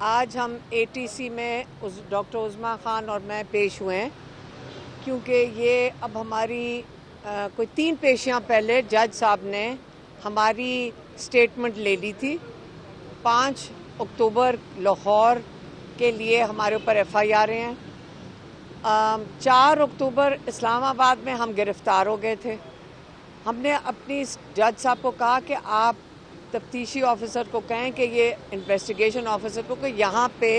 आज हम एटीसी में डॉक्टर उज़मा खान और मैं पेश हुए हैं क्योंकि ये अब हमारी कोई 3 पेशियां पहले जज साहब ने हमारी स्टेटमेंट ले ली थी। 5 अक्टूबर लाहौर के लिए हमारे ऊपर FIR हैं। 4 अक्टूबर इस्लामाबाद में हम गिरफ़्तार हो गए थे। हमने अपनी जज साहब को कहा कि आप तफ्तीशी ऑफिसर को कहें कि ये इन्वेस्टिगेशन ऑफिसर को कि यहाँ पे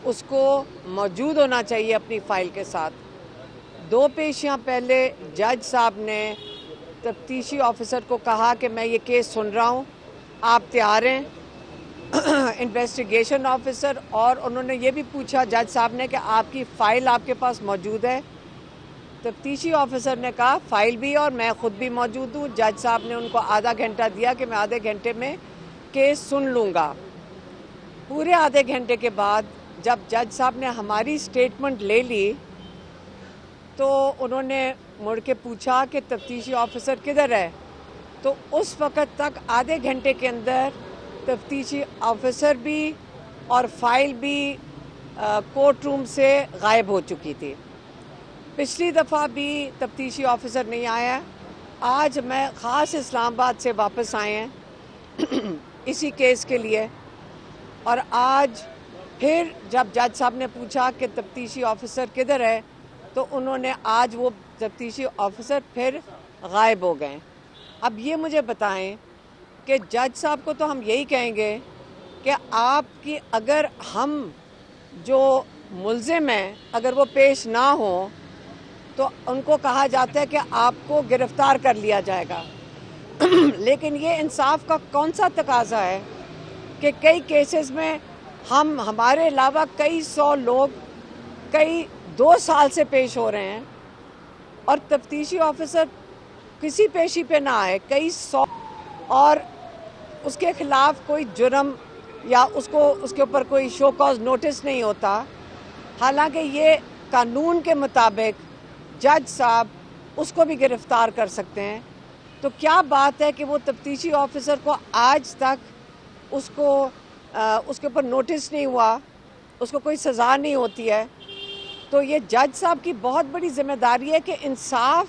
उसको मौजूद होना चाहिए अपनी फ़ाइल के साथ। 2 पेशियां पहले जज साहब ने तफ्तीशी ऑफिसर को कहा कि मैं ये केस सुन रहा हूँ, आप तैयार हैं। इन्वेस्टिगेशन ऑफिसर और उन्होंने ये भी पूछा जज साहब ने कि आपकी फ़ाइल आपके पास मौजूद है। तफ्तीशी ऑफिसर ने कहा फ़ाइल भी और मैं ख़ुद भी मौजूद हूँ। जज साहब ने उनको आधा घंटा दिया कि मैं आधे घंटे में केस सुन लूँगा। पूरे आधे घंटे के बाद जब जज साहब ने हमारी स्टेटमेंट ले ली तो उन्होंने मुड़ के पूछा कि तफ्तीशी ऑफिसर किधर है। तो उस वक़्त तक आधे घंटे के अंदर तफ्तीशी ऑफिसर भी और फाइल भी कोर्ट रूम से गायब हो चुकी थी। पिछली दफ़ा भी तफ्तीशी ऑफिसर नहीं आया। आज मैं ख़ास इस्लामाबाद से वापस आए हैं इसी केस के लिए, और आज फिर जब जज साहब ने पूछा कि तफ्तीशी ऑफिसर किधर है तो उन्होंने आज वो तफ्तीशी ऑफिसर फिर गायब हो गए। अब ये मुझे बताएं कि जज साहब को तो हम यही कहेंगे कि आपकी अगर हम जो मुल्ज़िम हैं अगर वो पेश ना हो तो उनको कहा जाता है कि आपको गिरफ़्तार कर लिया जाएगा। लेकिन ये इंसाफ का कौन सा तकाज़ा है कि कई केसेस में हमारे अलावा कई 100 लोग कई 2 साल से पेश हो रहे हैं और तफ्तीशी ऑफिसर किसी पेशी पे ना आए, कई 100, और उसके ख़िलाफ़ कोई जुर्म या उसके ऊपर कोई शो कॉज नोटिस नहीं होता। हालांकि ये कानून के मुताबिक जज साहब उसको भी गिरफ़्तार कर सकते हैं। तो क्या बात है कि वो तफ्तीशी ऑफिसर को आज तक उसके ऊपर नोटिस नहीं हुआ, उसको कोई सज़ा नहीं होती है। तो ये जज साहब की बहुत बड़ी ज़िम्मेदारी है कि इंसाफ,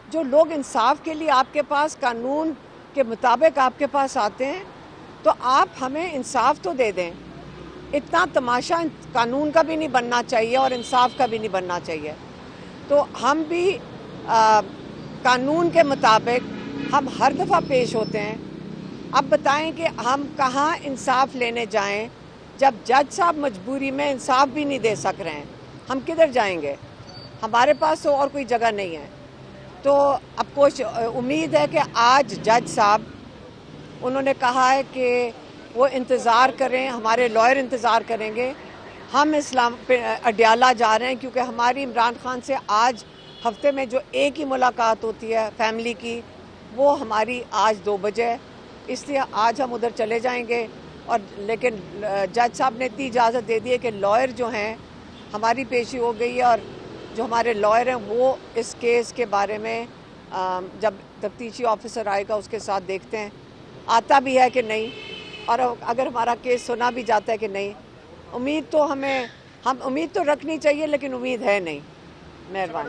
जो लोग इंसाफ के लिए आपके पास कानून के मुताबिक आपके पास आते हैं तो आप हमें इंसाफ तो दे दें। इतना तमाशा कानून का भी नहीं बनना चाहिए और इंसाफ का भी नहीं बनना चाहिए। तो हम भी कानून के मुताबिक हम हर दफ़ा पेश होते हैं। अब बताएं कि हम कहाँ इंसाफ लेने जाएं जब जज साहब मजबूरी में इंसाफ भी नहीं दे सक रहे हैं। हम किधर जाएंगे? हमारे पास तो और कोई जगह नहीं है। तो अब उम्मीद है कि आज जज साहब उन्होंने कहा है कि वो इंतज़ार करें, हमारे लॉयर इंतज़ार करेंगे। हम अडियाला जा रहे हैं क्योंकि हमारी इमरान खान से आज हफ्ते में जो एक ही मुलाकात होती है फैमिली की, वो हमारी आज 2 बजे है, इसलिए आज हम उधर चले जाएंगे। और लेकिन जज साहब ने इतनी इजाज़त दे दी है कि लॉयर जो हैं, हमारी पेशी हो गई है और जो हमारे लॉयर हैं वो इस केस के बारे में जब तफ्तीशी ऑफिसर आएगा उसके साथ देखते हैं आता भी है कि नहीं, और अगर हमारा केस सुना भी जाता है कि नहीं। उम्मीद तो हम उम्मीद तो रखनी चाहिए लेकिन उम्मीद है नहीं। मेहरबानी।